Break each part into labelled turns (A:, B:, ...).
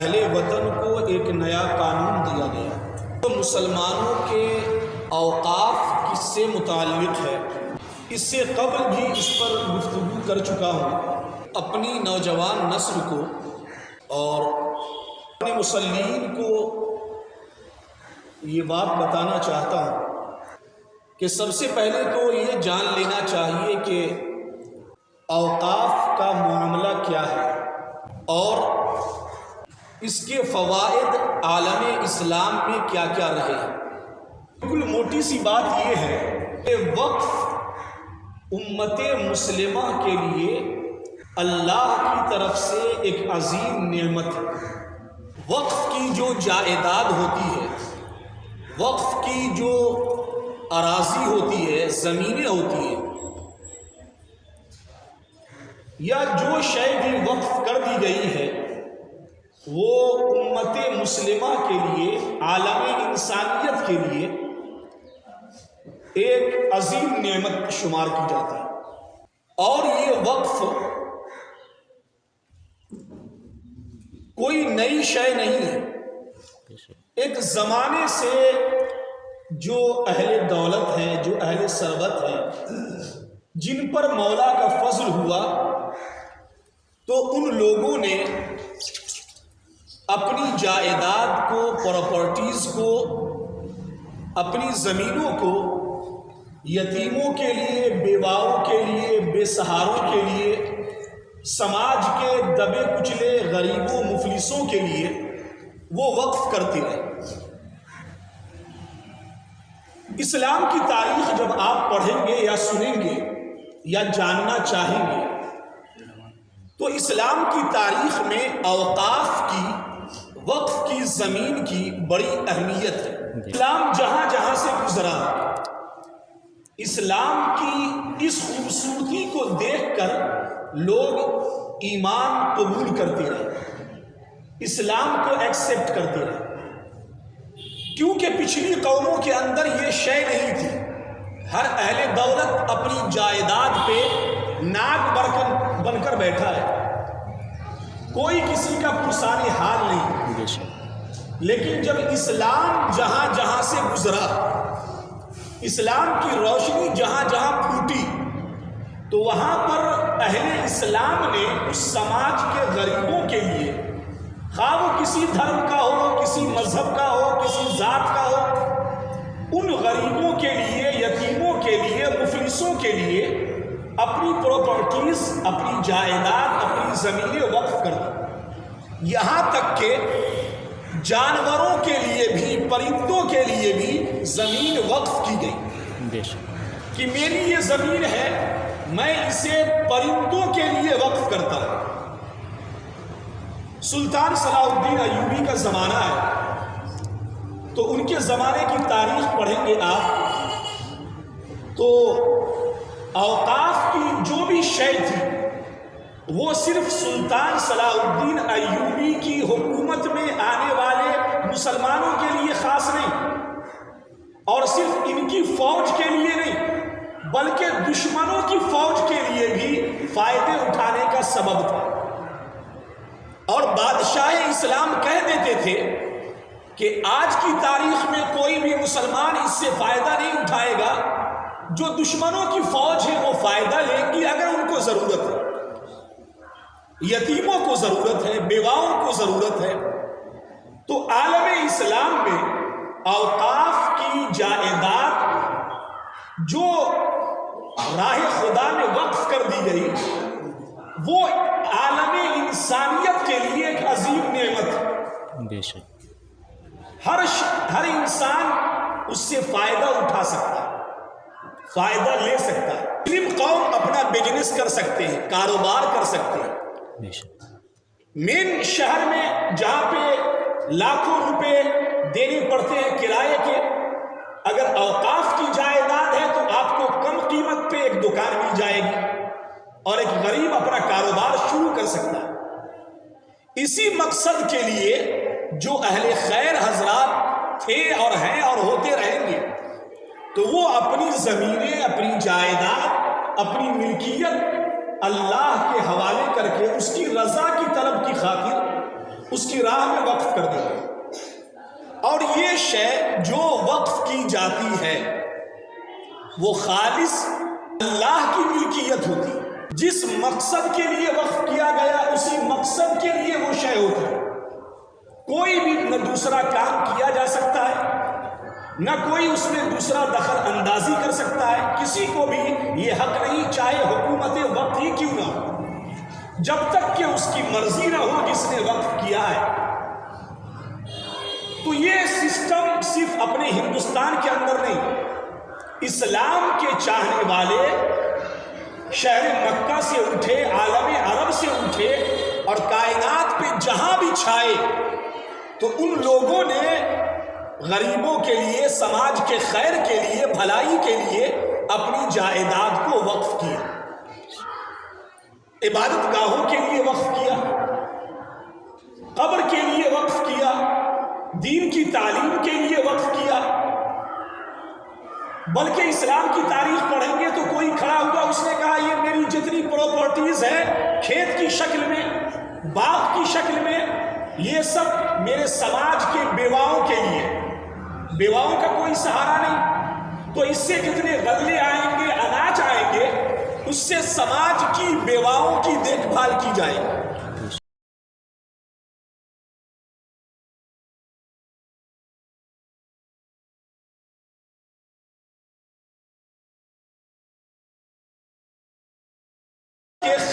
A: اہل وطن کو ایک نیا قانون دیا گیا تو مسلمانوں کے اوقاف کس سے متعلق ہے۔ اس سے قبل بھی اس پر گفتگو کر چکا ہوں۔ اپنی نوجوان نسل کو اور اپنے مسلمین کو یہ بات بتانا چاہتا ہوں کہ سب سے پہلے تو یہ جان لینا چاہیے کہ اوقاف کا معاملہ کیا ہے اور اس کے فوائد عالم اسلام میں کیا کیا رہے ہیں۔ بالکل موٹی سی بات یہ ہے کہ وقف امت مسلمہ کے لیے اللہ کی طرف سے ایک عظیم نعمت ہے۔ وقف کی جو جائیداد ہوتی ہے، وقف کی جو اراضی ہوتی ہے، زمینیں ہوتی ہیں، یا جو شے بھی وقف کر دی گئی ہے، وہ امت مسلمہ کے لیے، عالم انسانیت کے لیے ایک عظیم نعمت شمار کی جاتی ہے۔ اور یہ وقف کوئی نئی شے نہیں ہے۔ ایک زمانے سے جو اہل دولت ہیں، جو اہل ثروت ہیں، جن پر مولا کا فضل ہوا، تو ان لوگوں نے اپنی جائیداد کو، پراپرٹیز کو، اپنی زمینوں کو یتیموں کے لیے، بیواؤں کے لیے، بے سہاروں کے لیے، سماج کے دبے کچلے غریبوں مفلسوں کے لیے وہ وقف کرتے رہے۔ اسلام کی تاریخ جب آپ پڑھیں گے یا سنیں گے یا جاننا چاہیں گے تو اسلام کی تاریخ میں اوقاف کی، وقف کی زمین کی بڑی اہمیت ہے۔ اسلام جہاں جہاں سے گزرا، اسلام کی اس خوبصورتی کو دیکھ کر لوگ ایمان قبول کرتے رہے، اسلام کو ایکسیپٹ کرتے رہے، کیونکہ پچھلی قوموں کے اندر یہ شے نہیں تھی۔ ہر اہل دولت اپنی جائیداد پہ ناک بن کر بیٹھا ہے، کوئی کسی کا پرسان حال نہیں۔ لیکن جب اسلام جہاں جہاں سے گزرا، اسلام کی روشنی جہاں جہاں پھوٹی، تو وہاں پر اہل اسلام نے اس سماج کے غریبوں کے لیے، خواہ وہ کسی دھرم کا ہو، کسی مذہب کا ہو، کسی ذات کا ہو، ان غریبوں کے لیے، یتیموں کے لیے، مفلسوں کے لیے اپنی پراپرٹیز، اپنی جائیداد، اپنی زمینیں وقف کر دی۔ یہاں تک کہ جانوروں کے لیے بھی، پرندوں کے لیے بھی زمین وقف کی گئی کہ میری یہ زمین ہے، میں اسے پرندوں کے لیے وقف کرتا ہوں۔ سلطان صلاح الدین ایوبی کا زمانہ ہے، تو ان کے زمانے کی تاریخ پڑھیں گے آپ تو اوقاف کی جو بھی شے تھی وہ صرف سلطان صلاح الدین ایوبی کی حکومت میں آنے والے مسلمانوں کے لیے خاص نہیں، اور صرف ان کی فوج کے لیے نہیں، بلکہ دشمنوں کی فوج کے لیے بھی فائدے اٹھانے کا سبب تھا۔ اور بادشاہ اسلام کہہ دیتے تھے کہ آج کی تاریخ میں کوئی بھی مسلمان اس سے فائدہ نہیں اٹھائے گا، جو دشمنوں کی فوج ہے وہ فائدہ لے گی اگر ان کو ضرورت ہے، یتیموں کو ضرورت ہے، بیواؤں کو ضرورت ہے۔ تو عالم اسلام میں اوقاف کی جائیداد جو راہ خدا میں وقف کر دی گئی، وہ عالم انسانیت کے لیے ایک عظیم نعمت ہے۔ بے شک ہر انسان اس سے فائدہ اٹھا سکتا ہے، فائدہ لے سکتا ہے۔ مسلم قوم اپنا بزنس کر سکتے ہیں، کاروبار کر سکتے ہیں۔ مین شہر میں جہاں پہ لاکھوں روپے دینے پڑتے ہیں کرائے کے، اگر اوقاف کی جائیداد ہے تو آپ کو کم قیمت پہ ایک دکان مل جائے گی اور ایک غریب اپنا کاروبار شروع کر سکتا ہے۔ اسی مقصد کے لیے جو اہل خیر حضرات تھے اور ہیں اور ہوتے رہیں گے، تو وہ اپنی زمینیں، اپنی جائیداد، اپنی ملکیت اللہ کے حوالے کر کے اس کی رضا کی طلب کی خاطر اس کی راہ میں وقف کر دیتے ہیں۔ اور یہ شے جو وقف کی جاتی ہے وہ خالص اللہ کی ملکیت ہوتی ہے۔ جس مقصد کے لیے وقف کیا گیا اسی مقصد کے لیے وہ شے ہوتی ہے۔ کوئی بھی نہ دوسرا کام کیا جا سکتا ہے، نہ کوئی اس میں دوسرا دخل اندازی کر سکتا ہے۔ کسی کو بھی یہ حق نہیں، چاہے حکومت وقت ہی کیوں نہ ہو، جب تک کہ اس کی مرضی نہ ہو جس نے وقف کیا ہے۔ تو یہ سسٹم صرف اپنے ہندوستان کے اندر نہیں، اسلام کے چاہنے والے شہر مکہ سے اٹھے، عالم عرب سے اٹھے اور کائنات پہ جہاں بھی چھائے، تو ان لوگوں نے غریبوں کے لیے، سماج کے خیر کے لیے، بھلائی کے لیے اپنی جائیداد کو وقف کیا، عبادت گاہوں کے لیے وقف کیا، قبر کے لیے وقف کیا، دین کی تعلیم کے لیے وقف کیا۔ بلکہ اسلام کی تاریخ پڑھیں گے تو کوئی کھڑا ہوا، اس نے کہا یہ میری جتنی پراپرٹیز ہے کھیت کی شکل میں، باغ کی شکل میں، یہ سب میرے سماج کے بیواؤں کے لیے۔ بیواؤں کا کوئی سہارا نہیں، تو اس سے جتنے غلے آئیں گے، اناج آئیں گے، اس سے سماج کی بیواؤں کی دیکھ بھال کی جائے گی۔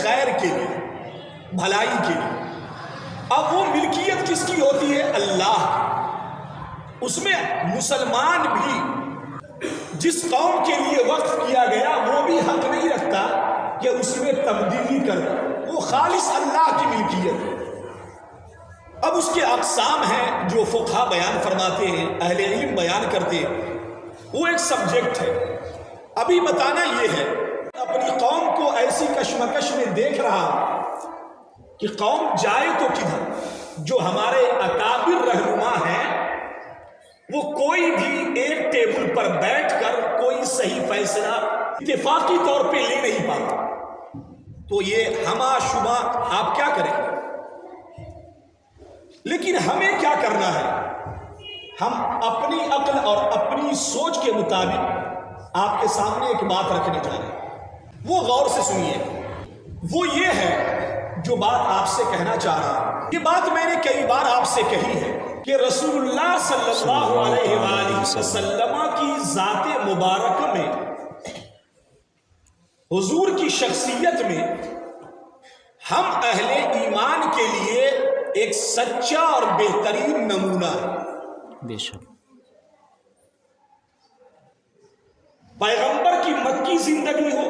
A: خیر کے لیے، بھلائی کے لیے۔ اب وہ ملکیت کس کی ہوتی ہے؟ اللہ کی۔ اس میں مسلمان بھی جس قوم کے لیے وقف کیا گیا وہ بھی حق نہیں رکھتا کہ اس میں تبدیلی کر دے، وہ خالص اللہ کی ملکیت ہے۔ اب اس کے اقسام ہیں جو فقہا بیان فرماتے ہیں، اہل علم بیان کرتے ہیں، وہ ایک سبجیکٹ ہے۔ ابھی بتانا یہ ہے، اپنی قوم کو ایسی کشمکش میں دیکھ رہا کہ قوم جائے تو کدھر۔ جو ہمارے اکابر رہنما ہیں وہ کوئی بھی ایک ٹیبل پر بیٹھ کر کوئی صحیح فیصلہ اتفاقی طور پہ لے نہیں پاتا، تو یہ ہما شبہ آپ کیا کریں گے؟ لیکن ہمیں کیا کرنا ہے؟ ہم اپنی عقل اور اپنی سوچ کے مطابق آپ کے سامنے ایک بات رکھنے جا رہے ہیں، وہ غور سے سنیے۔ وہ یہ ہے جو بات آپ سے کہنا چاہ رہا ہوں، یہ بات میں نے کئی بار آپ سے کہی ہے کہ رسول اللہ صلی اللہ علیہ وآلہ وسلم کی ذات مبارکہ میں، حضور کی شخصیت میں، ہم اہل ایمان کے لیے ایک سچا اور بہترین نمونہ ہے۔
B: بے شک
A: پیغمبر کی مکی زندگی ہو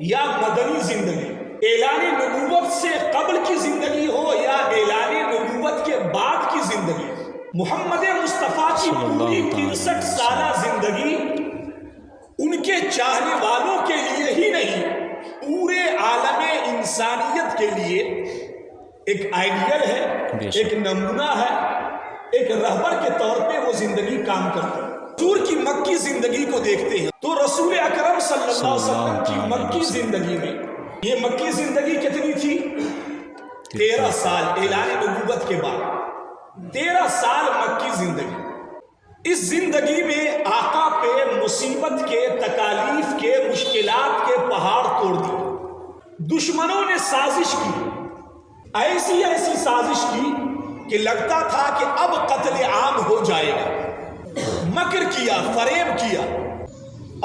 A: یا مدنی زندگی، اعلان نبوت سے قبل کی زندگی ہو یا اعلان نبوت کے بعد کی زندگی، محمد مصطفیٰ کی پوری 63 سالہ زندگی ان کے چاہنے والوں کے لیے ہی نہیں، پورے عالم انسانیت کے لیے ایک آئیڈیل ہے، ایک نمونہ ہے، ایک رہبر کے طور پہ وہ زندگی کام کرتی ہے۔ حضور کی مکی زندگی کو دیکھتے ہیں تو رسول اکرم صلی اللہ علیہ وسلم کی مکی زندگی میں، یہ مکی زندگی کتنی تھی؟ 13 سال اعلان نبوت کے بعد، 13 سال مکی زندگی۔ اس زندگی میں آقا پہ مصیبت کے، تکالیف کے، مشکلات کے پہاڑ توڑ دیے۔ دشمنوں نے سازش کی، ایسی سازش کی کہ لگتا تھا کہ اب قتل عام ہو جائے گا، مکر کیا، فریب کیا،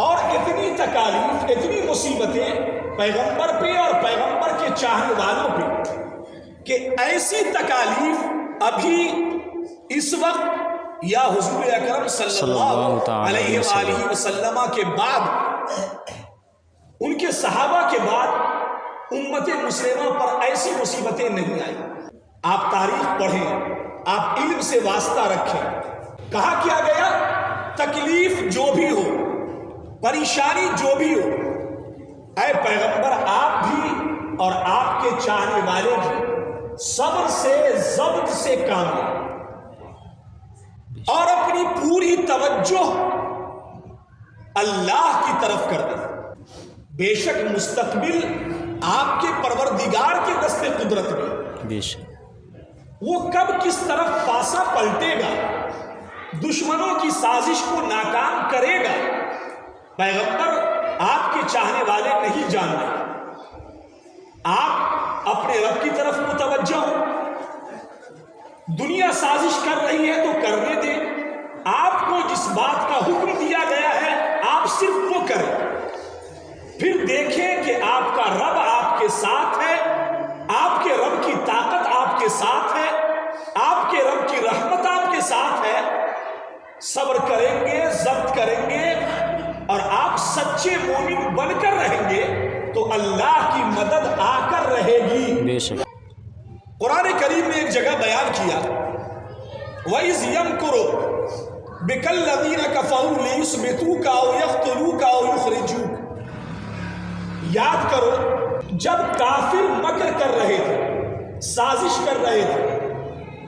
A: اور اتنی تکالیف، اتنی مصیبتیں پیغمبر پہ اور پیغمبر کے چاہنے والوں پہ کہ ایسی تکالیف ابھی اس وقت یا حضور اکرم صلی اللہ علیہ وآلہ وسلم کے بعد، ان کے صحابہ کے بعد امت مسلمہ پر ایسی مصیبتیں نہیں آئی۔ آپ تاریخ پڑھیں، آپ علم سے واسطہ رکھیں، کہا کیا گیا؟ تکلیف جو بھی ہو، پریشانی جو بھی ہو، اے پیغمبر آپ بھی اور آپ کے چاہنے والے بھی صبر سے، ضبط سے کام لیں اور اپنی پوری توجہ اللہ کی طرف کر دیں۔ بے شک مستقبل آپ کے پروردگار کے دست قدرت میں،
B: بے شک
A: وہ کب کس طرف پاسا پلٹے گا، دشمنوں کی سازش کو ناکام کرے گا، پیغمبر آپ کے چاہنے والے نہیں جان رہے۔ آپ اپنے رب کی طرف متوجہ ہو، دنیا سازش کر رہی ہے تو کرنے دیں، آپ کو جس بات کا حکم دیا گیا ہے آپ صرف وہ کریں، پھر دیکھیں کہ آپ کا رب آپ کے ساتھ ہے، آپ کے رب کی طاقت آپ کے ساتھ ہے، آپ کے رب کی رحمت آپ کے ساتھ ہے۔ صبر کریں گے، ضبط کریں گے اور آپ سچے مومن بن کر رہیں گے تو اللہ کی مدد آ کر رہے گی۔
B: بے شک
A: قرآن کریم نے ایک جگہ بیان کیا، وَإِذْ يَمْكُرُ بِكَ الَّذِينَ كَفَرُوا لِيُثْبِتُوكَ أَوْ يَقْتُلُوكَ أَوْ يُخْرِجُوكَ۔ یاد کرو جب کافر مکر کر رہے تھے، سازش کر رہے تھے،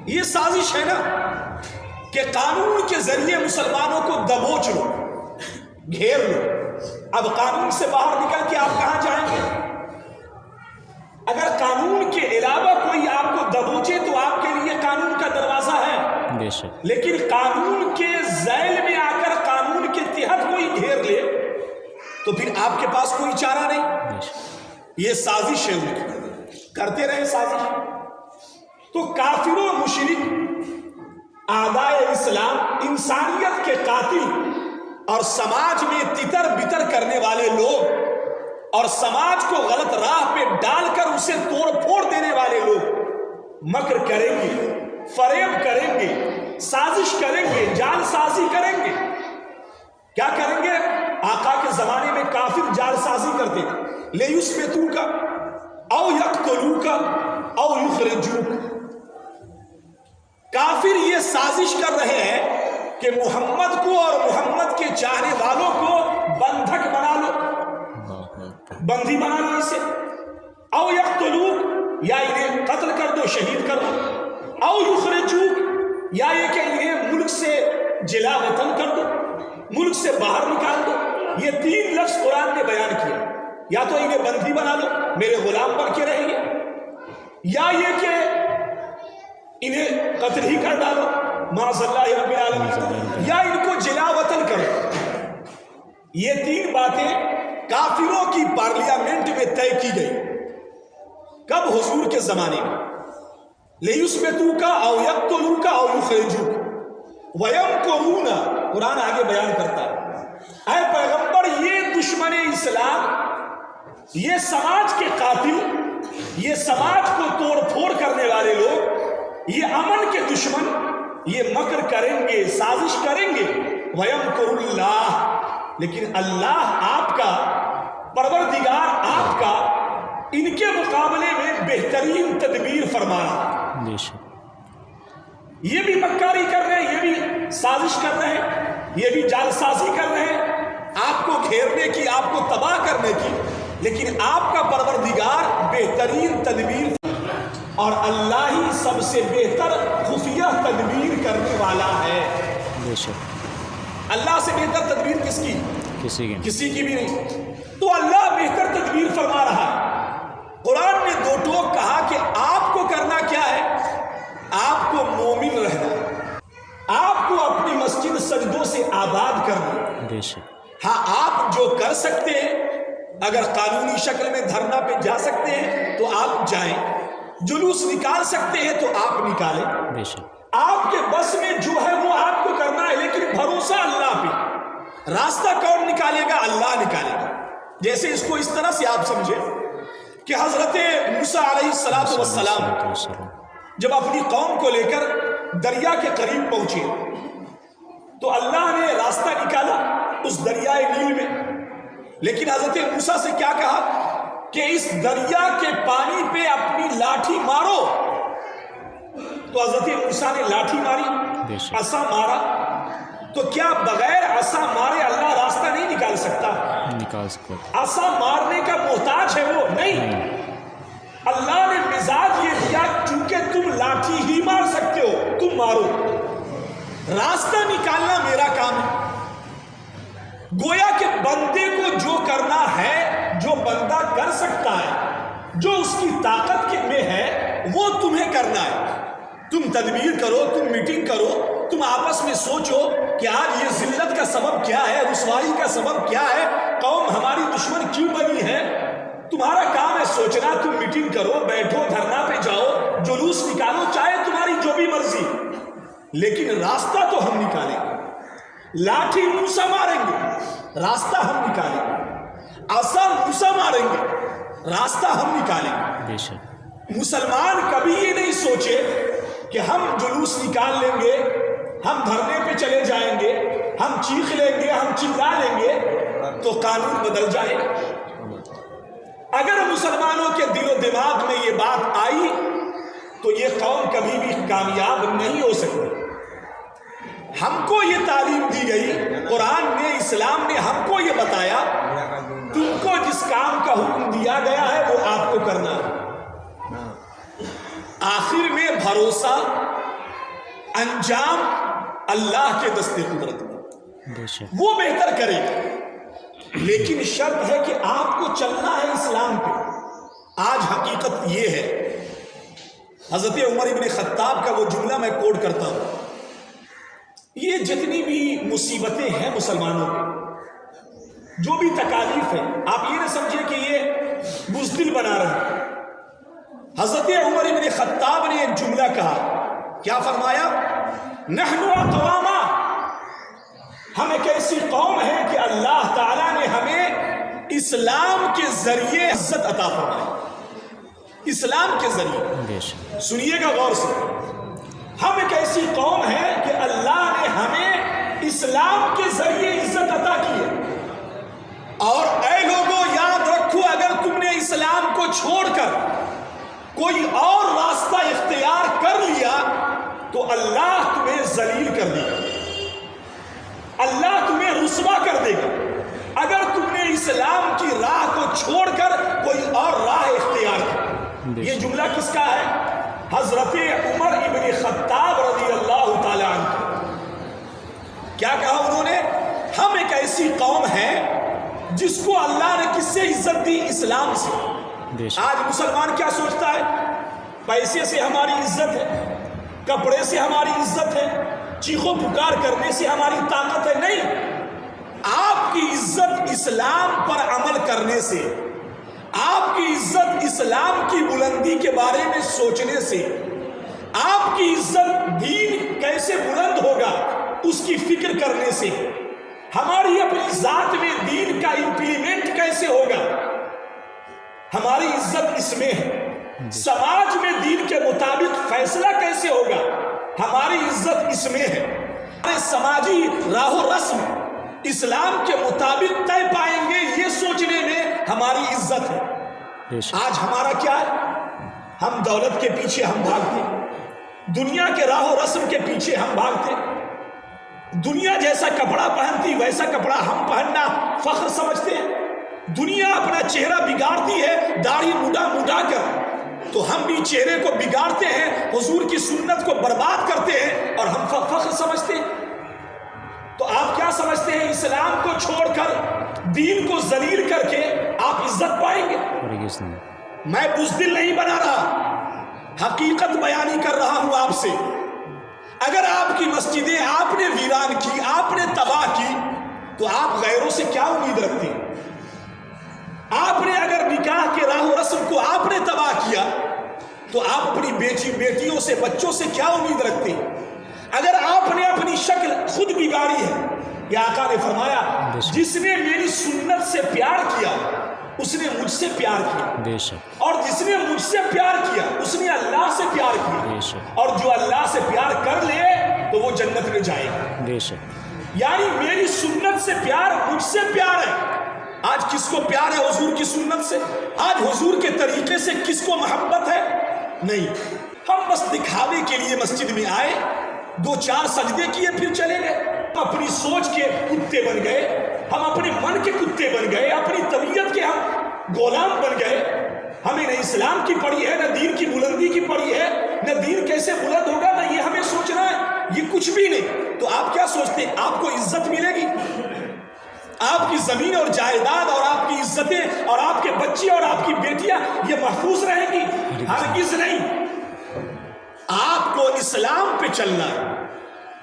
A: یہ سازش ہے نا کہ قانون کے ذریعے مسلمانوں کو دبوچ لو، گھیر لو۔ اب قانون سے باہر نکل کے آپ کہاں جائیں گے؟ اگر قانون کے علاوہ کوئی آپ کو دبوچے تو آپ کے لیے قانون کا دروازہ ہے،
B: بے شک، لیکن
A: لیکن قانون کے ذیل میں آ کر قانون کے تحت کوئی گھیر لے تو پھر آپ کے پاس کوئی چارہ نہیں۔
B: بے شک،
A: یہ سازش ہے، ان کی کرتے رہے سازش۔ تو کافر و مشرک، اعدائے اسلام، انسانیت کے قاتل اور سماج میں تتر بتر کرنے والے لوگ اور سماج کو غلط راہ پہ ڈال کر اسے توڑ پھوڑ دینے والے لوگ مکر کریں گے، فریب کریں گے، سازش کریں گے، جال سازی کریں گے۔ کیا کریں گے؟ آقا کے زمانے میں کافر جال سازی کرتے تھے، لیُثْبِتُوکَ اَوْ يَقْتُلُوکَ اَوْ يُخْرِجُوکَ۔ کافر یہ سازش کر رہے ہیں کہ محمد کو اور محمد کے چاہنے والوں کو بندھک بنا لو، بندی بنا لو اسے، او یقتلوک، یا انہیں قتل کر دو، شہید کر دو، او یخرجوک، یا یہ کہ انہیں ملک سے جلا وطن کر دو، ملک سے باہر نکال دو۔ یہ تین لفظ قرآن نے بیان کیا، یا تو انہیں بندی بنا لو، میرے غلام بن کے رہیں گے، یا یہ کہ انہیں قتل ہی کر ڈالو معاذ اللہ رب العالمین، یا ان کو جلا وطن کرو۔ یہ تین باتیں کافروں کی پارلیمنٹ میں طے کی گئی۔ کب؟ حضور کے زمانے میں۔ لیُثْبِتُوکَ اَوْ یَقْتُلُوکَ اَوْ یُخْرِجُوکَ وَیَمْکُرُونَ۔ قرآن آگے بیان کرتا ہے، اے پیغمبر، یہ دشمن اسلام، یہ سماج کے قاتل، یہ سماج کو توڑ پھوڑ کرنے والے لوگ، یہ امن کے دشمن، یہ مکر کریں گے، سازش کریں گے۔ وَيَمْكُرُ اللَّهُ، لیکن اللہ آپ کا، پروردگار آپ کا، ان کے مقابلے میں بہترین تدبیر فرما رہا۔
B: بے شک،
A: یہ بھی مکاری کر رہے ہیں، یہ بھی سازش کر رہے ہیں، یہ بھی جال سازی کر رہے ہیں، آپ کو گھیرنے کی، آپ کو تباہ کرنے کی، لیکن آپ کا پروردگار بہترین تدبیر، اور اللہ ہی سب سے بہتر خفیہ تدبیر کرنے والا ہے۔
B: بے شک،
A: اللہ سے بہتر تدبیر کس کی؟ کسی کی بھی نہیں۔ تو اللہ بہتر تدبیر فرما رہا ہے۔ قرآن نے دو ٹوک کہا کہ آپ کو کرنا کیا ہے؟ آپ کو مومن رہنا، آپ کو اپنی مسجد سجدوں سے آباد کرنا۔
B: بے شک،
A: ہاں، آپ جو کر سکتے ہیں، اگر قانونی شکل میں دھرنا پہ جا سکتے ہیں تو آپ جائیں، جلوس نکال سکتے ہیں تو آپ نکالیں،
B: بے شک،
A: آپ کے بس میں جو ہے وہ آپ کو کرنا ہے، لیکن بھروسہ اللہ پہ۔ راستہ کون نکالے گا؟ اللہ نکالے گا۔ جیسے اس کو اس طرح سے آپ سمجھے کہ حضرت موسیٰ علیہ السلام جب اپنی قوم کو لے کر دریا کے قریب پہنچے تو اللہ نے راستہ نکالا اس دریائے نیل میں، لیکن حضرت موسیٰ سے کیا کہا کہ اس دریا کے پانی پہ اپنی لاٹھی مارو۔ تو حضرت موسیٰ نے لاٹھی ماری، عصا مارا، تو کیا بغیر عصا مارے اللہ راستہ نہیں نکال سکتا؟
B: نکال سکتا۔
A: عصا مارنے کا محتاج ہے وہ نہیں، اللہ نے مزاج یہ دیا چونکہ تم لاٹھی ہی مار سکتے ہو، تم مارو، راستہ نکالنا میرا کام ہے۔ گویا کہ بندے کو جو کرنا ہے، جو بندہ کر سکتا ہے، جو اس کی طاقت میں ہے، وہ تمہیں کرنا ہے۔ تم تدبیر کرو، تم میٹنگ کرو، تم آپس میں سوچو کہ آج یہ ذلت کا سبب کیا ہے، رسوائی کا سبب کیا ہے، قوم ہماری دشمن کیوں بنی ہے۔ تمہارا کام ہے سوچنا، تم میٹنگ کرو، بیٹھو، دھرنا پہ جاؤ، جلوس نکالو، چاہے تمہاری جو بھی مرضی، لیکن راستہ تو ہم نکالیں گے۔ لاٹھی موسیٰ ماریں گے، راستہ ہم نکالیں گے۔ عصا موسیٰ ماریں گے، راستہ ہم نکالیں گے۔
B: بے شک
A: مسلمان کبھی یہ نہیں سوچے کہ ہم جلوس نکال لیں گے، ہم دھرنے پہ چلے جائیں گے، ہم چیخ لیں گے، ہم چلا لیں گے تو قانون بدل جائے گا۔ اگر مسلمانوں کے دل و دماغ میں یہ بات آئی تو یہ قوم کبھی بھی کامیاب نہیں ہو سکتی۔ ہم کو یہ تعلیم دی گئی، قرآن نے، اسلام نے ہم کو یہ بتایا، تم کو جس کام کا حکم دیا گیا ہے وہ آپ کو کرنا ہے۔ آخر میں بھروسہ، انجام اللہ کے دستے قدرت میں،
B: بے شک
A: وہ بہتر کرے گا، لیکن شرط ہے کہ آپ کو چلنا ہے اسلام پہ۔ آج حقیقت یہ ہے، حضرت عمر بن خطاب کا وہ جملہ میں کوٹ کرتا ہوں، یہ جتنی بھی مصیبتیں ہیں مسلمانوں پہ، جو بھی تکالیف ہے، آپ یہ نہ سمجھیں کہ یہ بزدل بنا رہے ہیں۔ حضرت عمر بن خطاب نے ایک جملہ کہا، کیا فرمایا؟ نحن اقواما، ہم ایک ایسی قوم ہے کہ اللہ تعالیٰ نے ہمیں اسلام کے ذریعے عزت عطا فرمائی۔ اسلام کے ذریعے،
B: بے شک
A: سنیے گا غور سے، ہم ایک ایسی قوم ہے کہ اللہ نے ہمیں اسلام کے ذریعے عزت عطا کی ہے۔ اور اے لوگوں یاد رکھو، اگر تم نے اسلام کو چھوڑ کر کوئی اور راستہ اختیار کر لیا تو اللہ تمہیں ذلیل کر دے گا، اللہ تمہیں رسوا کر دے گا۔ اگر تم نے اسلام کی راہ کو چھوڑ کر کوئی اور راہ اختیار کی۔ یہ جملہ کس کا ہے؟ حضرت عمر ابن خطاب رضی اللہ تعالی عنہ۔ کیا کہا انہوں نے؟ ہم ایک ایسی قوم ہے جس کو اللہ نے کس سے عزت دی؟ اسلام سے۔ آج مسلمان کیا سوچتا ہے؟ پیسے سے ہماری عزت ہے، کپڑے سے ہماری عزت ہے، چیخو پکار کرنے سے ہماری طاقت ہے۔ نہیں، آپ کی عزت اسلام پر عمل کرنے سے، آپ کی عزت اسلام کی بلندی کے بارے میں سوچنے سے، آپ کی عزت دین کیسے بلند ہوگا اس کی فکر کرنے سے، ہماری اپنی ذات میں دین کا امپلیمنٹ کیسے ہوگا، ہماری عزت اس میں ہے۔ سماج میں دین کے مطابق فیصلہ کیسے ہوگا، ہماری عزت اس میں ہے۔ ہمارے سماجی راہ و رسم اسلام کے مطابق طے پائیں گے، یہ سوچنے میں ہماری عزت ہے۔ آج ہمارا کیا ہے؟ ہم دولت کے پیچھے ہم بھاگتے، دنیا کے راہ و رسم کے پیچھے ہم بھاگتے، دنیا جیسا کپڑا پہنتی ویسا کپڑا ہم پہننا فخر سمجھتے ہیں۔ دنیا اپنا چہرہ بگاڑتی ہے داڑھی مڈا کر، تو ہم بھی چہرے کو بگاڑتے ہیں، حضور کی سنت کو برباد کرتے ہیں اور ہم فخر سمجھتے ہیں۔ تو آپ کیا سمجھتے ہیں؟ اسلام کو چھوڑ کر دین کو ذلیل کر کے آپ عزت پائیں گے؟ میں بزدل نہیں بنا رہا، حقیقت بیانی کر رہا ہوں آپ سے۔ اگر آپ کی مسجدیں آپ نے ویران کی، آپ نے تباہ کی، تو آپ غیروں سے کیا امید رکھتے ہیں؟ آپ نے اگر نکاح کے راہ و رسم کو آپ نے تباہ کیا تو آپ اپنی بیٹیوں سے، بچوں سے کیا امید رکھتے ہیں؟ اگر آپ نے اپنی شکل خود بگاڑی ہے، یا آقا نے فرمایا جس نے میری سنت سے پیار کیا اس نے مجھ سے پیار کیا، اور جس نے مجھ سے پیار کیا اس نے اللہ سے پیار کیا، اور جو اللہ سے پیار کر لے تو وہ جنت میں جائے گا۔ یعنی میری سنت سے پیار، مجھ سے پیار ہے۔ آج کس کو پیار ہے حضور کی سنت سے؟ آج حضور کے طریقے سے کس کو محبت ہے؟ نہیں۔ ہم بس دکھاوے کے لیے مسجد میں آئے، 2-4 سجدے کیے پھر چلے گئے، ہم اپنی سوچ کے کتے بن گئے، ہم اپنے من کے کتے بن گئے، اپنی طبیعت کے ہم غلام بن گئے۔ ہمیں نہ اسلام کی پڑی ہے، نہ دین کی بلندی کی پڑی ہے، نہ دین کیسے بلند ہوگا، نہ یہ ہمیں سوچنا ہے، یہ کچھ بھی نہیں۔ تو آپ کیا سوچتے ہیں آپ کو عزت ملے گی؟ آپ کی زمین اور جائیداد اور آپ کی عزتیں اور آپ کے بچے اور آپ کی بیٹیاں یہ محفوظ رہیں گی؟ ہرگز نہیں۔ آپ کو اسلام پہ چلنا ہے،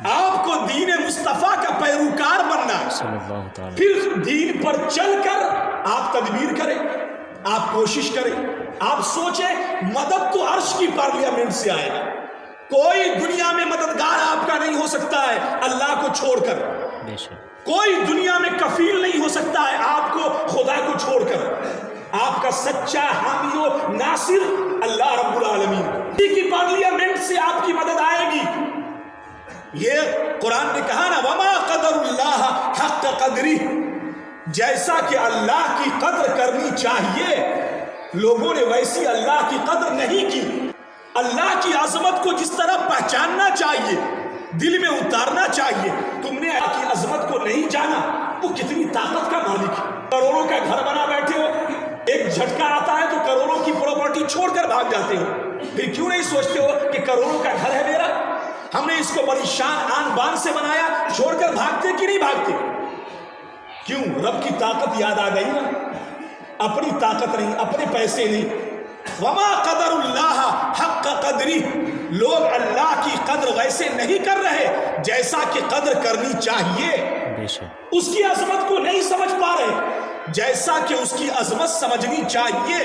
A: آپ کو دین مصطفیٰ کا پیروکار بننا ہے،
B: صلی اللہ تعالی
A: پھر دین پر چل کر آپ تدبیر کریں، آپ کوشش کریں، آپ سوچیں مدد تو عرش کی پارلیمنٹ سے آئے گا، کوئی دنیا میں مددگار آپ کا نہیں ہو سکتا ہے اللہ کو چھوڑ کر،
B: بے شک
A: کوئی دنیا میں کفیل نہیں ہو سکتا ہے آپ کو خدا کو چھوڑ کر، آپ کا سچا حامی و ناصر اللہ رب العالمین کی پارلیمنٹ سے آپ کی مدد آئے گی۔ یہ قرآن نے کہا نا وما قدر اللہ حق قدری، جیسا کہ اللہ کی قدر کرنی چاہیے لوگوں نے ویسی اللہ کی قدر نہیں کی۔ اللہ کی عظمت کو جس طرح پہچاننا چاہیے، دل میں اتارنا چاہیے، تم نے اللہ کی عظمت کو نہیں جانا، وہ کتنی طاقت کا مالک ہے۔ کروڑوں کا گھر بنا بیٹھے ہو، ایک جھٹکا آتا ہے تو کروڑوں کی پراپرٹی چھوڑ کر بھاگ جاتے ہو، پھر کیوں نہیں سوچتے ہو کہ کروڑوں کا گھر ہے میرا، ہم نے اس کو بڑی شان آن بان سے بنایا، چھوڑ کر بھاگتے کہ نہیں بھاگتے؟ کیوں؟ رب کی طاقت یاد آ گئی نا، اپنی طاقت نہیں، اپنے پیسے نہیں۔ وما قدر اللہ حق قدری، لوگ اللہ کی قدر ویسے نہیں کر رہے جیسا کہ قدر کرنی چاہیے،
B: بے شک
A: اس کی عظمت کو نہیں سمجھ پا رہے جیسا کہ اس کی عظمت سمجھنی چاہیے۔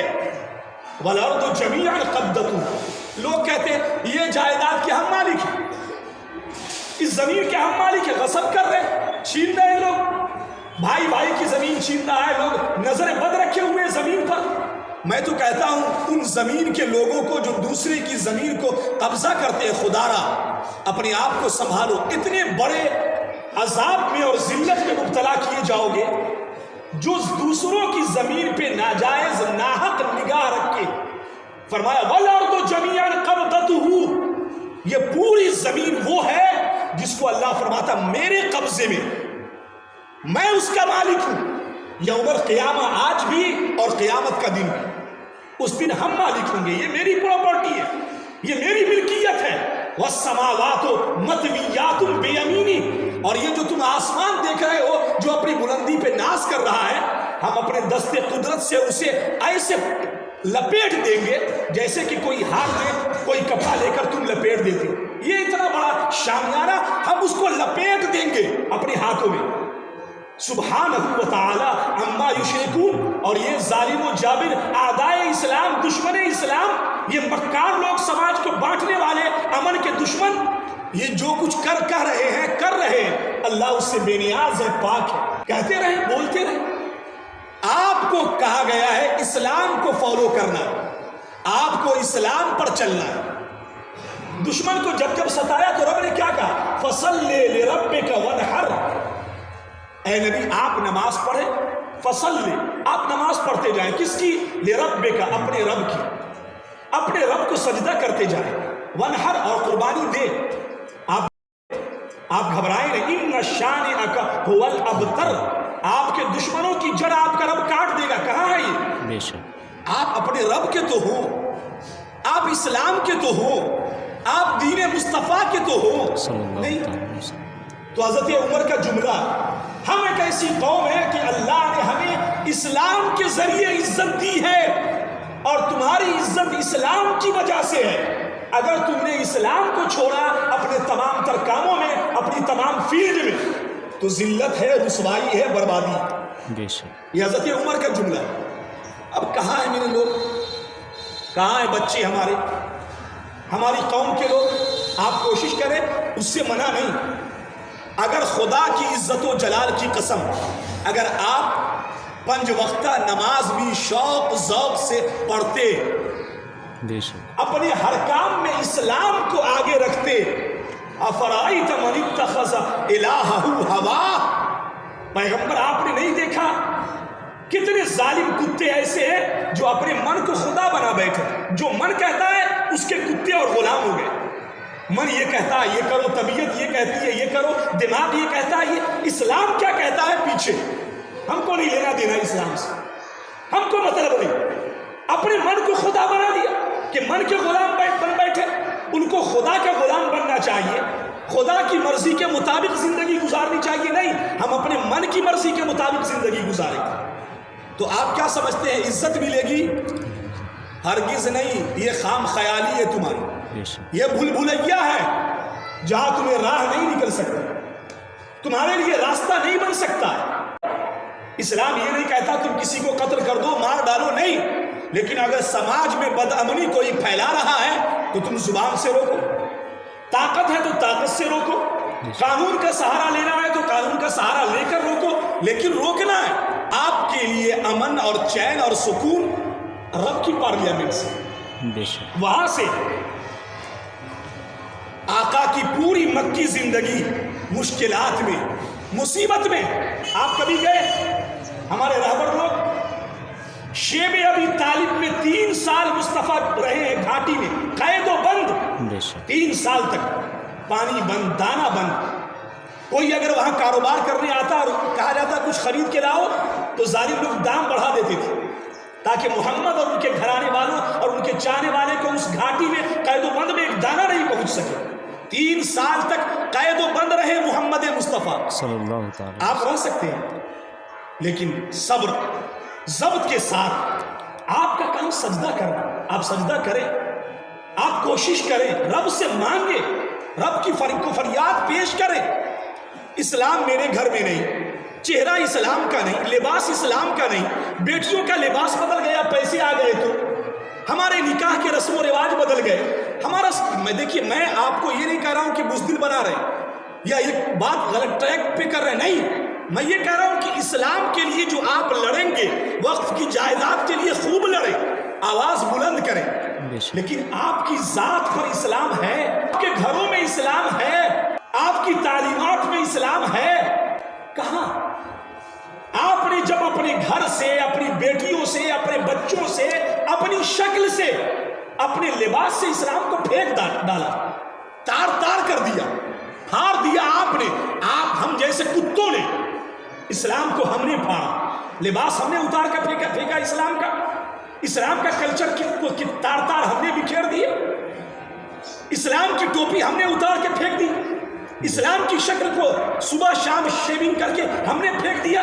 A: وَالْأَرْضُ جَمِيعًا قَبْضَتُهُ، لوگ کہتے ہیں یہ جائیداد کے ہم مالک ہیں، اس زمین کے ہم مالک ہیں، غصب کر رہے، چھین رہے لوگ، بھائی بھائی کی زمین چھین رہا ہے، لوگ نظر بد رکھے ہوئے زمین پر۔ میں تو کہتا ہوں ان زمین کے لوگوں کو جو دوسرے کی زمین کو قبضہ کرتے ہیں، خدا را اپنے آپ کو سنبھالو، اتنے بڑے عذاب میں اور ذلت میں مبتلا کیے جاؤ گے جو دوسروں کی زمین پہ ناجائز ناحق نگاہ رکھے۔ فرمایا وَالْأَرْضُ جَمِيعًا قَبْضَتُهُ، یہ پوری زمین وہ ہے جس کو اللہ فرماتا میرے قبضے میں، میں اس کا مالک ہوں، یوم القیامہ آج بھی اور قیامت کا دن بھی، اس دن ہم مالک ہوں گے، یہ میری پراپرٹی ہے، یہ میری ملکیت ہے۔ وَالسَّمَاوَاتُ مَطْوِيَّاتٌ بِيَمِينِي، اور یہ جو تم آسمان دیکھ رہے ہو جو اپنی بلندی پہ ناز کر رہا ہے، ہم اپنے دست قدرت سے اسے ایسے لپیٹ دیں گے جیسے کہ کوئی ہاتھ میں کوئی کپڑا لے کر تم لپیٹ دیتے ہو، یہ اتنا بڑا شامیانہ ہم اس کو لپیٹ دیں گے اپنے ہاتھوں میں۔ سبحانہ و تعالی عما یشرکون، اور یہ ظالم و جابر اعدائے اسلام، دشمن اسلام، یہ مکار لوگ، سماج کو بانٹنے والے، امن کے دشمن، یہ جو کچھ کر رہے ہیں اللہ اس سے بے نیاز ہے، پاک ہے، کہتے رہیں، بولتے رہیں۔ آپ کو کہا گیا ہے اسلام کو فالو کرنا، آپ کو اسلام پر چلنا ہے۔ دشمن کو جب ستایا تو رب نے کیا کہا؟ فَصَلِّ لِرَبِّكَ وَانْحَرْ، اے نبی آپ نماز پڑھیں، فصلی، آپ نماز پڑھتے جائیں، کس کی؟ لربک، اپنے رب کی، اپنے رب کو سجدہ کرتے جائیں، ونحر، اور قربانی دے، آپ گھبرائیں نہیں، ان شانئک ھو الابتر، آپ کے دشمنوں کی جڑ آپ کا رب کاٹ دے گا۔ کہاں ہے یہ؟
B: بے شک
A: آپ اپنے رب کے تو ہو، آپ اسلام کے تو ہو، آپ دین مصطفیٰ کے تو ہو،
B: صلی اللہ
A: نہیں؟
B: تعالی وسلم۔
A: تو حضرت عمر کا جملہ، ہم ایک ایسی قوم ہے کہ اللہ نے ہمیں اسلام کے ذریعے عزت دی ہے اور تمہاری عزت اسلام کی وجہ سے ہے، اگر تم نے اسلام کو چھوڑا اپنے تمام تر کاموں میں، اپنی تمام فیلڈ میں، تو ذلت ہے، رسوائی ہے، بربادی ہے۔
B: بے شک
A: یہ حضرت عمر کا جملہ ہے۔ اب کہاں ہیں میرے لوگ، کہاں ہیں بچے ہمارے، ہماری قوم کے لوگ؟ آپ کوشش کریں، اس سے منع نہیں، اگر خدا کی عزت و جلال کی قسم، اگر آپ 5 وقتہ نماز بھی شوق ذوق سے پڑھتے،
B: بے شک
A: اپنے ہر کام میں اسلام کو آگے رکھتے، افرائیت من اتخذ الہہ ہواہ، پیغمبر آپ نے نہیں دیکھا کتنے ظالم کتے ایسے ہیں جو اپنے من کو خدا بنا بیٹھے، جو من کہتا ہے اس کے کتے اور غلام ہو گئے۔ من یہ کہتا ہے یہ کرو، طبیعت یہ کہتی ہے یہ کرو، دماغ یہ کہتا ہے یہ، اسلام کیا کہتا ہے پیچھے؟ ہم کو نہیں لینا دینا اسلام سے، ہم کو مطلب نہیں، اپنے من کو خدا بنا دیا کہ من کے غلام بن بیٹھے، ان کو خدا کا غلام بننا چاہیے، خدا کی مرضی کے مطابق زندگی گزارنی چاہیے، نہیں، ہم اپنے من کی مرضی کے مطابق زندگی گزاریں۔ تو آپ کیا سمجھتے ہیں عزت ملے گی؟ ہرگز نہیں، یہ خام خیالی ہے تمہاری۔
B: بے شک
A: یہ بھول بھلیا ہے جہاں تمہیں راہ نہیں نکل سکتی، تمہارے لیے راستہ نہیں بن سکتا۔ اسلام یہ نہیں کہتا تم کسی کو قتل کر دو، مار ڈالو، نہیں، لیکن اگر سماج میں بدامنی کوئی پھیلا رہا ہے تو تم زبان سے روکو، طاقت ہے تو طاقت سے روکو، قانون کا سہارا لینا ہے تو قانون کا سہارا لے کر روکو، لیکن روکنا ہے آپ کے لیے امن اور چین اور سکون رب کی پارلیمنٹ سے،
B: بے شک
A: وہاں سے۔ آقا کی پوری مکی زندگی مشکلات میں، مصیبت میں۔ آپ کبھی گئے؟ ہمارے رہبر لوگ شیب ابی طالب میں 3 سال مصطفیٰ رہے ہیں، گھاٹی میں قید و بند،
B: بے شک
A: 3 سال تک، پانی بند، دانہ بند۔ کوئی اگر وہاں کاروبار کرنے آتا اور کہا جاتا کچھ خرید کے لاؤ تو ظالم لوگ دام بڑھا دیتے تھے تاکہ محمد اور ان کے گھرانے والوں اور ان کے چاہنے والے کو اس گھاٹی میں قید و بند میں ایک دانہ نہیں پہنچ سکے۔ 3 سال تک قید و بند رہے محمد مصطفیٰ
B: صلی اللہ تعالی۔
A: آپ رہ سکتے ہیں، لیکن صبر ضبط کے ساتھ آپ کا کام سجدہ کرنا۔ آپ سجدہ کریں، آپ کوشش کریں، رب سے مانگے، رب کی فریاد پیش کریں۔ اسلام میرے گھر میں نہیں، چہرہ اسلام کا نہیں، لباس اسلام کا نہیں، بیٹیوں کا لباس بدل گیا، پیسے آ گئے تو ہمارے نکاح کے رسم و رواج بدل گئے ہمارا۔ دیکھیے، میں آپ کو یہ نہیں کہہ رہا ہوں کہ بزدل بنا رہے یا یہ بات غلط ٹریک پہ کر رہے، نہیں، میں یہ کہہ رہا ہوں کہ اسلام کے لیے جو آپ لڑیں گے، وقت کی جائیداد کے لیے خوب لڑیں، آواز بلند کریں، لیکن آپ کی ذات پر اسلام ہے، آپ کے گھروں میں اسلام ہے، آپ کی تعلیمات میں اسلام ہے، کہاں؟ آپ نے جب اپنے گھر سے، اپنی بیٹیوں سے، اپنے بچوں سے، اپنی شکل سے، اپنے لباس سے اسلام کو پھینک ڈالا، تار تار کر دیا، پھاڑ دیا آپ نے۔ ہم جیسے کتوں نے اسلام کو ہم نے پھاڑا، لباس ہم نے اتار کر پھینکا اسلام کا کلچر کو تار تار ہم نے بکھیر دیا، اسلام کی ٹوپی ہم نے اتار کے پھینک دی، اسلام کی شکل کو صبح شام شیونگ کر کے ہم نے پھینک دیا،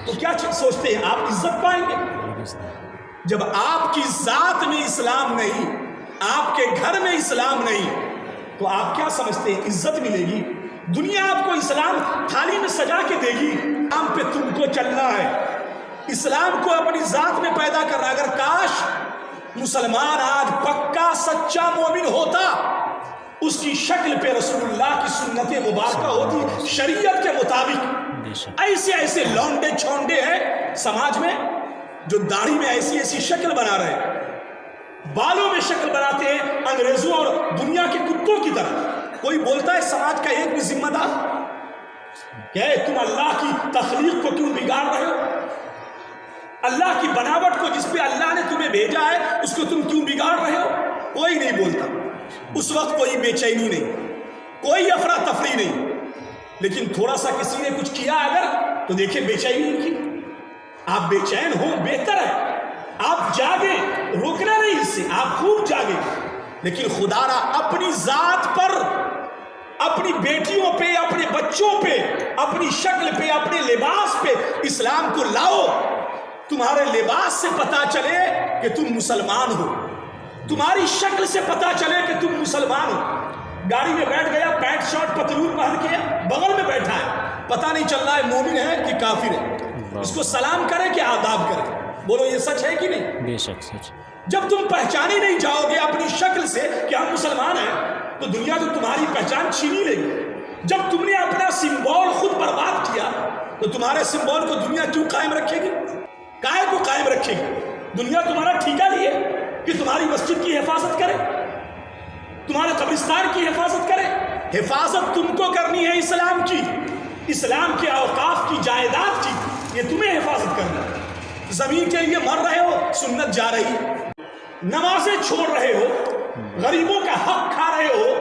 A: تو کیا سوچتے ہیں آپ عزت پائیں گے؟ جب آپ کی ذات میں اسلام نہیں، آپ کے گھر میں اسلام نہیں، تو آپ کیا سمجھتے ہیں عزت ملے گی؟ دنیا آپ کو اسلام تھالی میں سجا کے دے گی، اسلام پہ تم کو چلنا ہے، اسلام کو اپنی ذات میں پیدا کرنا۔ اگر کاش مسلمان آج پکا سچا مومن ہوتا، اس کی شکل پہ رسول اللہ کی سنت مبارکہ ہوتی شریعت کے مطابق۔ ایسے لونڈے چھونڈے ہیں سماج میں جو داڑھی میں ایسی شکل بنا رہے ہیں، بالوں میں شکل بناتے ہیں انگریزوں اور دنیا کے کتوں کی طرح۔ کوئی بولتا ہے سماج کا ایک بھی ذمہ دار کہ تم اللہ کی تخلیق کو کیوں بگاڑ رہے ہو؟ اللہ کی بناوٹ کو جس پہ اللہ نے تمہیں بھیجا ہے اس کو تم کیوں بگاڑ رہے ہو؟ کوئی نہیں بولتا، اس وقت کوئی بے چینی نہیں، کوئی افراتفری نہیں، لیکن تھوڑا سا کسی نے کچھ کیا اگر تو دیکھیں بے چینی کی۔ آپ بے چین ہو بہتر ہے، آپ جاگیں، روکنا نہیں اس سے، آپ خوب جاگیں، لیکن خدا را اپنی ذات پر، اپنی بیٹیوں پہ، اپنے بچوں پہ، اپنی شکل پہ، اپنے لباس پہ اسلام کو لاؤ۔ تمہارے لباس سے پتا چلے کہ تم مسلمان ہو، تمہاری شکل سے پتا چلے کہ تم مسلمان ہو۔ گاڑی میں بیٹھ گیا، پینٹ شرٹ پتلون پہن کے بغل میں بیٹھا ہے، پتہ نہیں چل رہا ہے مومن ہے کہ کافر ہے، اس کو سلام کرے کہ آداب کرے؟ بولو یہ سچ ہے کہ نہیں؟
B: بے شک سچ۔
A: جب تم پہچانے نہیں جاؤ گے اپنی شکل سے کہ ہم مسلمان ہیں تو دنیا تو تمہاری پہچان چھین ہی لے گی۔ جب تم نے اپنا سمبول خود برباد کیا تو تمہارے سمبول کو دنیا کیوں قائم رکھے گی؟ کائے کو قائم رکھے گی؟ دنیا تمہارا ٹھیکہ لیے کہ تمہاری مسجد کی حفاظت کرے، تمہارے قبرستان کی حفاظت کرے؟ حفاظت تم کو کرنی ہے اسلام کی، اسلام کے اوقاف کی، جائیداد کی، یہ تمہیں حفاظت کرنا ہے۔ زمین کے لیے مر رہے ہو، سنت جا رہی، نمازیں چھوڑ رہے ہو، غریبوں کا حق کھا رہے ہو،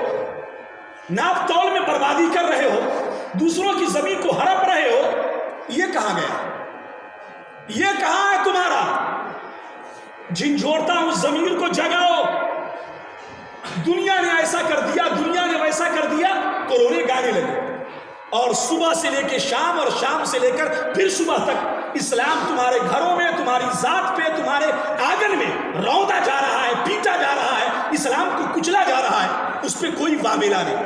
A: ناپ تول میں بربادی کر رہے ہو، دوسروں کی زمین کو ہڑپ رہے ہو، یہ کہاں گیا؟ یہ کہاں ہے تمہارا؟ جھنجھوڑتا ہوں ضمیر کو جگاؤ۔ دنیا نے ایسا کر دیا، دنیا نے ویسا کر دیا، تو رونے گانے لگے، اور صبح سے لے کے شام اور شام سے لے کر پھر صبح تک اسلام تمہارے گھروں میں، تمہاری ذات پہ، تمہارے آنگن میں روندا جا رہا ہے، پیٹا جا رہا ہے، اسلام کو کچلا جا رہا ہے، اس پہ کوئی واویلا نہیں،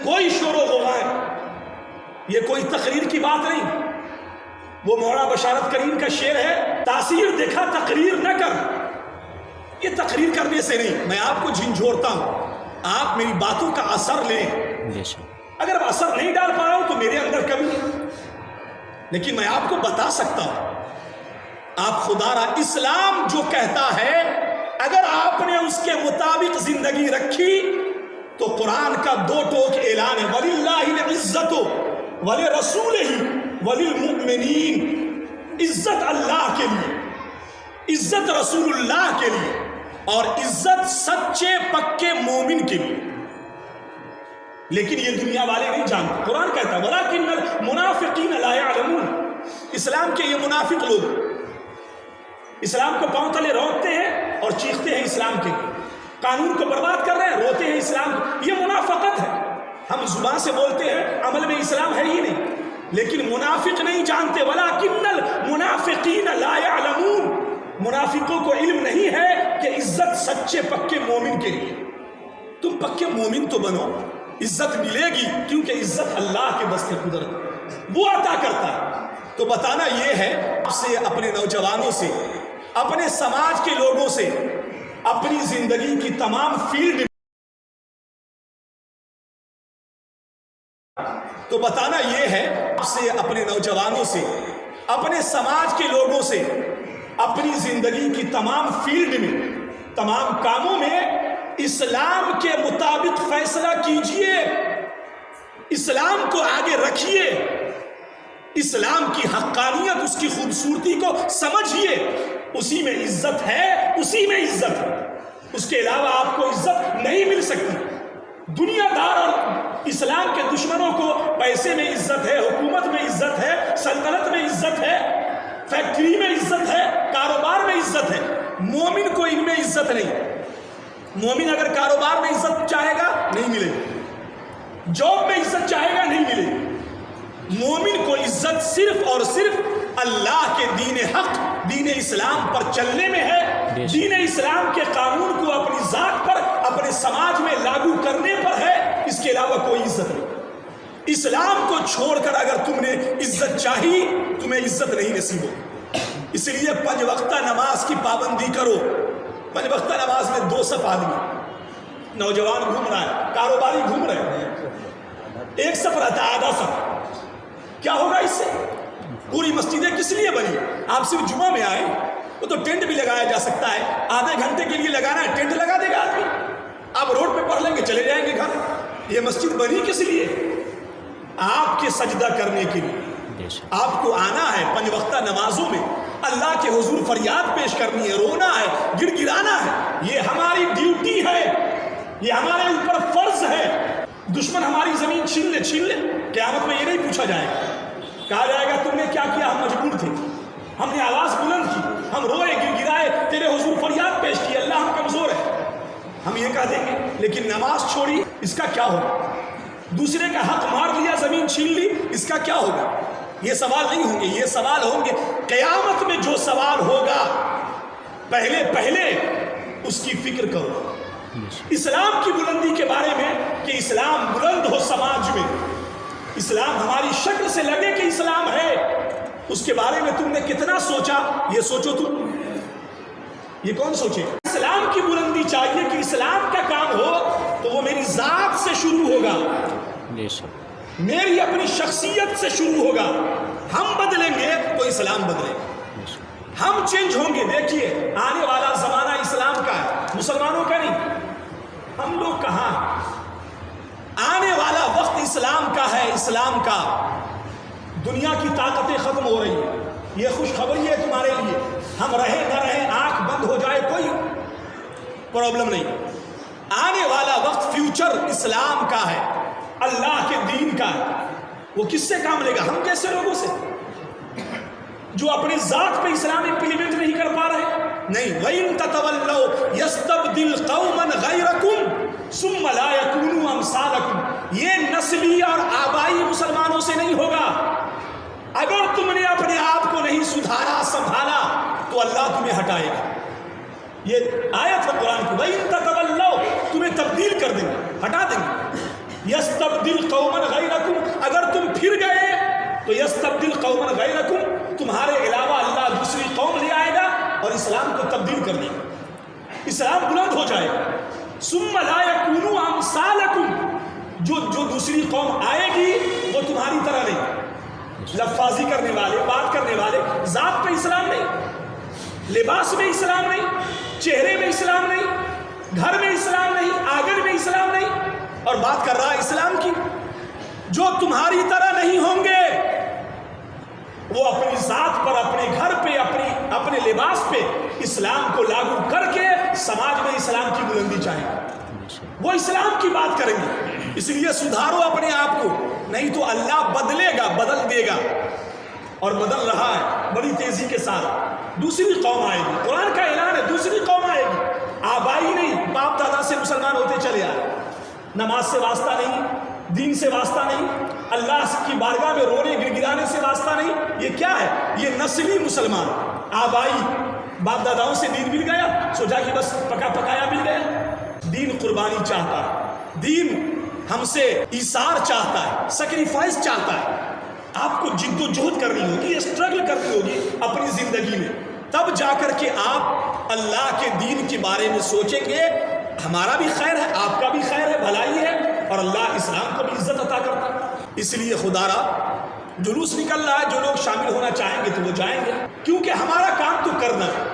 A: کوئی شور و غوغا ہے، یہ کوئی تقریر کی بات نہیں۔ وہ مولانا بشارت کریم کا شعر ہے، تاثیر دیکھا تقریر نہ کر۔ یہ تقریر کرنے سے نہیں، میں آپ کو جھنجھوڑتا ہوں، آپ میری باتوں کا اثر لیں۔ اگر اثر نہیں ڈال پا رہا ہوں تو میرے اندر کمی ہے، لیکن میں آپ کو بتا سکتا ہوں، آپ خدا را اسلام جو کہتا ہے اگر آپ نے اس کے مطابق زندگی رکھی تو قرآن کا دو ٹوک اعلان ہے، وَلِلَّهِ الْعِزَّةُ وَلِرَسُولِهِ وَلِلْمُؤْمِنِينَ، عزت اللہ کے لیے، عزت رسول اللہ کے لیے، اور عزت سچے پکے مومن کے لیے۔ لیکن یہ دنیا والے نہیں جانتے۔ قرآن کہتا ہے وَلَكِنَّ الْمُنَافِقِينَ لَا يَعْلَمُونَ، اسلام کے یہ منافق لوگ اسلام کو پاؤں تلے روکتے ہیں اور چیختے ہیں اسلام کے لیے، قانون کو برباد کر رہے ہیں، روتے ہیں اسلام، یہ منافقت ہے۔ ہم زبان سے بولتے ہیں، عمل میں اسلام ہے ہی نہیں، لیکن منافق نہیں جانتے۔ وَلَكِنَّ الْمُنَافِقِينَ لَا يَعْلَمُونَ، منافقوں کو علم نہیں ہے کہ عزت سچے پکے مومن کے لیے۔ تم پکے مومن تو بنو، عزت ملے گی، کیونکہ عزت اللہ کے بس کی قدرت، وہ عطا کرتا ہے۔ تو بتانا یہ ہے آپ سے، اپنے نوجوانوں سے، اپنے سماج کے لوگوں سے، اپنی زندگی کی تمام فیلڈ، تو بتانا یہ ہے آپ سے، اپنے نوجوانوں سے، اپنے سماج کے لوگوں سے، اپنی زندگی کی تمام فیلڈ میں، تمام کاموں میں اسلام کے مطابق فیصلہ کیجئے، اسلام کو آگے رکھیے، اسلام کی حقانیت، اس کی خوبصورتی کو سمجھیے، اسی میں عزت ہے، اسی میں عزت ہے، اس کے علاوہ آپ کو عزت نہیں مل سکتی۔ دنیا دار اور اسلام کے دشمنوں کو پیسے میں عزت ہے، حکومت میں عزت ہے، سلطنت میں عزت ہے، فیکٹری میں عزت ہے، کاروبار میں عزت ہے۔ مومن کو ان میں عزت نہیں۔ مومن اگر کاروبار میں عزت چاہے گا نہیں ملے گی، جاب میں عزت چاہے گا نہیں ملے گی۔ مومن کو عزت صرف اور صرف اللہ کے دین حق، دین اسلام پر چلنے میں ہے، دین اسلام کے قانون کو اپنی ذات پر، اپنے سماج میں لاگو کرنے پر ہے، اس کے علاوہ کوئی عزت نہیں۔ اسلام کو چھوڑ کر اگر تم نے عزت چاہی، تمہیں عزت نہیں نصیب ہو۔ اس لیے 5 وقتہ نماز کی پابندی کرو۔ 5 وقتہ نماز میں 2 صف آدمی، نوجوان گھوم رہا ہے، کاروباری گھوم رہے ہیں، 1 صف رہتا ہے، آدھا صف، کیا ہوگا اس سے؟ پوری مسجدیں کس لیے بنی؟ آپ صرف جمعہ میں آئے، وہ تو ٹینٹ بھی لگایا جا سکتا ہے، آدھے گھنٹے کے لیے لگانا ہے، ٹینٹ لگا دے گا آدمی، آپ روڈ پہ پڑھ لیں گے، چلے جائیں گے گھر۔ یہ مسجد بنی کس لیے؟ آپ کے سجدہ کرنے کے لیے۔ آپ کو آنا ہے 5 وقتہ نمازوں میں، اللہ کے حضور فریاد پیش کرنی ہے، رونا ہے، گڑ گڑانا ہے، یہ ہماری ڈیوٹی ہے، یہ ہمارے اوپر فرض ہے۔ دشمن ہماری زمین چھین لے، قیامت میں یہ نہیں پوچھا جائے گا، کہا جائے گا تم نے کیا کیا، ہم مجبور تھے، ہم نے آواز بلند کی، ہم روئے، گڑ گڑائے، تیرے حضور فریاد پیش کی، اللہ ہم کمزور ہے، ہم یہ کہہ دیں گے۔ لیکن نماز چھوڑی، اس کا کیا ہوگا؟ دوسرے کا حق مار لیا، زمین چھین لی، اس کا کیا ہوگا؟ یہ سوال نہیں ہوں گے، یہ سوال ہوں گے قیامت میں۔ جو سوال ہوگا پہلے اس کی فکر کرو، اسلام کی بلندی کے بارے میں، کہ اسلام بلند ہو سماج میں، اسلام ہماری شکل سے لگے کہ اسلام ہے، اس کے بارے میں تم نے کتنا سوچا؟ یہ سوچو تم، یہ کون سوچے؟ اسلام کی بلندی چاہیے کہ اسلام کا کام ہو تو وہ میری ذات سے شروع ہوگا، میری اپنی شخصیت سے شروع ہوگا۔ ہم بدلیں گے تو اسلام بدلے گا، ہم چینج ہوں گے۔ دیکھیے آنے والا زمانہ اسلام کا ہے، مسلمانوں کا نہیں۔ ہم لوگ کہاں؟ آنے والا وقت اسلام کا ہے، اسلام کا۔ دنیا کی طاقتیں ختم ہو رہی ہیں، یہ خوشخبری ہے تمہارے لیے۔ ہم رہیں نہ رہیں، آنکھ بند ہو جائے، کوئی پرابلم نہیں۔ آنے والا وقت فیوچر اسلام کا ہے، اللہ کے دین کا ہے۔ وہ کس سے کام لے گا؟ ہم کیسے لوگوں سے جو اپنی ذات پہ اسلام امپلیمنٹ نہیں کر پا رہے؟ نہیں، وَإِن تَتَوَلَّوْا يَسْتَبْدِلْ قَوْمًا غَيْرَكُمْ ثُمَّ لَا يَكُونُوا أَمْثَالَكُمْ۔ یہ نسلی اور آبائی مسلمانوں سے نہیں ہوگا۔ اگر تم نے اپنے آپ کو نہیں سدھارا، سنبھالا، تو اللہ تمہیں ہٹائے گا۔ یہ آیت ہے قرآن کی، وَإِن تَتَوَلَّوْا تمہیں تبدیل کر دیں گے، ہٹا دیں گے، یستبدل قوما غیرکم اگر تم پھر گئے تو یستبدل قوما غیرکم تمہارے علاوہ اللہ دوسری قوم لے آئے گا اور اسلام کو تبدیل کر دے گا، اسلام بلند ہو جائے گا. ثم لا یکونوا امثالکم جو دوسری قوم آئے گی وہ تمہاری طرح نہیں، لفاظی کرنے والے، بات کرنے والے، ذات پہ اسلام نہیں، لباس میں اسلام نہیں، چہرے میں اسلام نہیں، گھر میں اسلام نہیں، آنگن میں اسلام نہیں، اور بات کر رہا ہے اسلام کی. جو تمہاری طرح نہیں ہوں گے وہ اپنی ذات پر، اپنے گھر پہ، اپنے لباس پہ اسلام کو لاگو کر کے سماج میں اسلام کی بلندی چاہیں گے، وہ اسلام کی بات کریں گے. اس لیے سدھارو اپنے آپ کو، نہیں تو اللہ بدلے گا، بدل دے گا، اور بدل رہا ہے بڑی تیزی کے ساتھ. دوسری قوم آئے گی، قرآن کا اعلان ہے، دوسری قوم آئے گی. آبائی نہیں، باپ دادا سے مسلمان ہوتے چلے آئے، نماز سے واسطہ نہیں، دین سے واسطہ نہیں، اللہ کی بارگاہ میں رونے گر گرانے سے واسطہ نہیں. یہ کیا ہے؟ یہ نسلی مسلمان، آبائی، باپ داداؤں سے دین مل گیا، سوچا کہ بس پکا پکایا مل گیا. دین قربانی چاہتا ہے، دین ہم سے ایثار چاہتا ہے، سیکریفائس چاہتا ہے. آپ کو جد و جہد کرنی ہوگی، اسٹرگل کرنی ہوگی اپنی زندگی میں، تب جا کر کے آپ اللہ کے دین کے بارے میں سوچیں گے. ہمارا بھی خیر ہے، آپ کا بھی خیر ہے، بھلائی ہے، اور اللہ اسلام کو بھی عزت عطا کرتا ہے. اس لیے خدا را جلوس نکل رہا ہے، جو لوگ شامل ہونا چاہیں گے تو وہ جائیں گے، کیونکہ ہمارا کام تو کرنا ہے،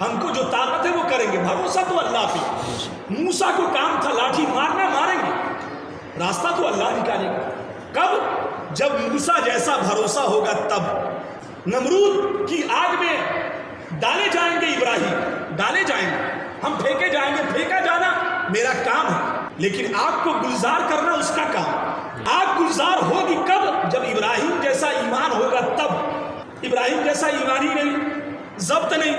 A: ہم کو جو طاقت ہے وہ کریں گے. بھروسہ تو اللہ پہ. موسیٰ کو کام تھا لاٹھی مارنا، ماریں گے، راستہ تو اللہ نکالے گا. کب؟ جب موسیٰ جیسا بھروسہ ہوگا تب. نمرود کی آگ میں ڈالے جائیں گے، ابراہیم ڈالے جائیں گے، ہم پھینکے جائیں گے، پھینکا جانا میرا کام ہے، لیکن آگ کو گلزار کرنا اس کا کام. آگ گلزار ہوگی کب؟ جب ابراہیم جیسا ایمان ہوگا تب. ابراہیم جیسا ایمانی نہیں، ضبط نہیں،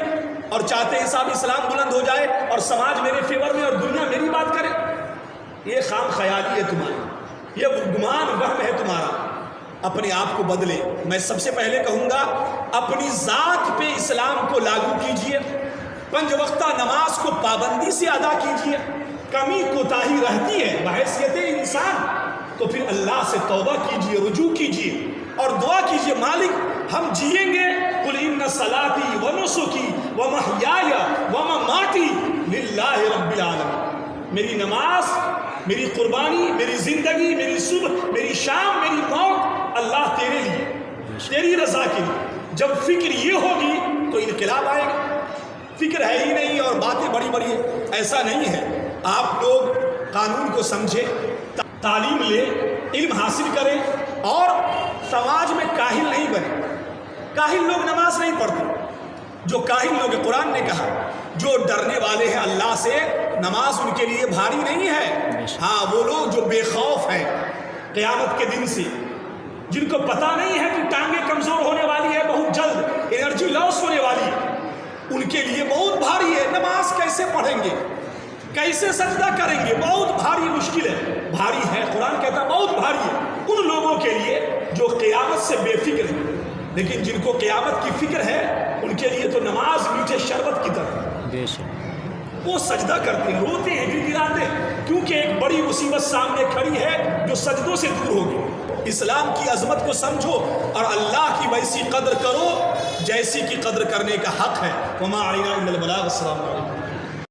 A: اور چاہتے ہیں صاحب اسلام بلند ہو جائے اور سماج میرے فیور میں اور دنیا میری بات کرے. یہ خام خیالی ہے تمہاری، یہ گمان وہم ہے تمہارا. اپنے آپ کو بدلے. میں سب سے پہلے کہوں گا اپنی ذات پہ اسلام کو لاگو کیجئے. 5 وقتہ نماز کو پابندی سے ادا کیجئے. کمی کوتاہی رہتی ہے بحیثیت انسان تو پھر اللہ سے توبہ کیجئے، رجوع کیجئے اور دعا کیجئے، مالک ہم جئیں گے، قل ان صلاتی و نسکی و محیای و مماتی للہ رب العالمین. میری نماز، میری قربانی، میری زندگی، میری صبح، میری شام، میری موت اللہ تیرے لیے، تیری رضا کے لیے. جب فکر یہ ہوگی تو انقلاب آئے گا. فکر ہے ہی نہیں اور باتیں بڑی بڑی، ایسا نہیں ہے. آپ لوگ قانون کو سمجھیں، تعلیم لیں، علم حاصل کریں اور سماج میں کاہل نہیں بنے. کاہل لوگ نماز نہیں پڑھتے. جو کاہل لوگ، قرآن نے کہا جو ڈرنے والے ہیں اللہ سے، نماز ان کے لیے بھاری نہیں ہے. ہاں وہ لوگ جو بے خوف ہیں قیامت کے دن سے، جن کو پتہ نہیں ہے کہ ٹانگیں کمزور ہونے والی ہے، بہت جلد انرجی لاس ہونے والی ہے، ان کے لیے بہت بھاری ہے. نماز کیسے پڑھیں گے، کیسے سجدہ کریں گے، بہت بھاری مشکل ہے. بھاری ہے، قرآن کہتا ہے بہت بھاری ہے ان لوگوں کے لیے جو قیامت سے بے فکر ہیں. لیکن جن کو قیامت کی فکر ہے ان کے لیے تو نماز میٹھے شربت کی طرح. وہ سجدہ کرتے ہیں، روتے ہیں، گر گراتے ہیں، کیونکہ ایک بڑی مصیبت سامنے کھڑی ہے جو سجدوں سے دور ہوگی. اسلام کی عظمت کو سمجھو اور اللہ کی ویسی قدر کرو جیسی کی قدر کرنے کا حق ہے. وما علینا الا البلاغ. السلام علیکم.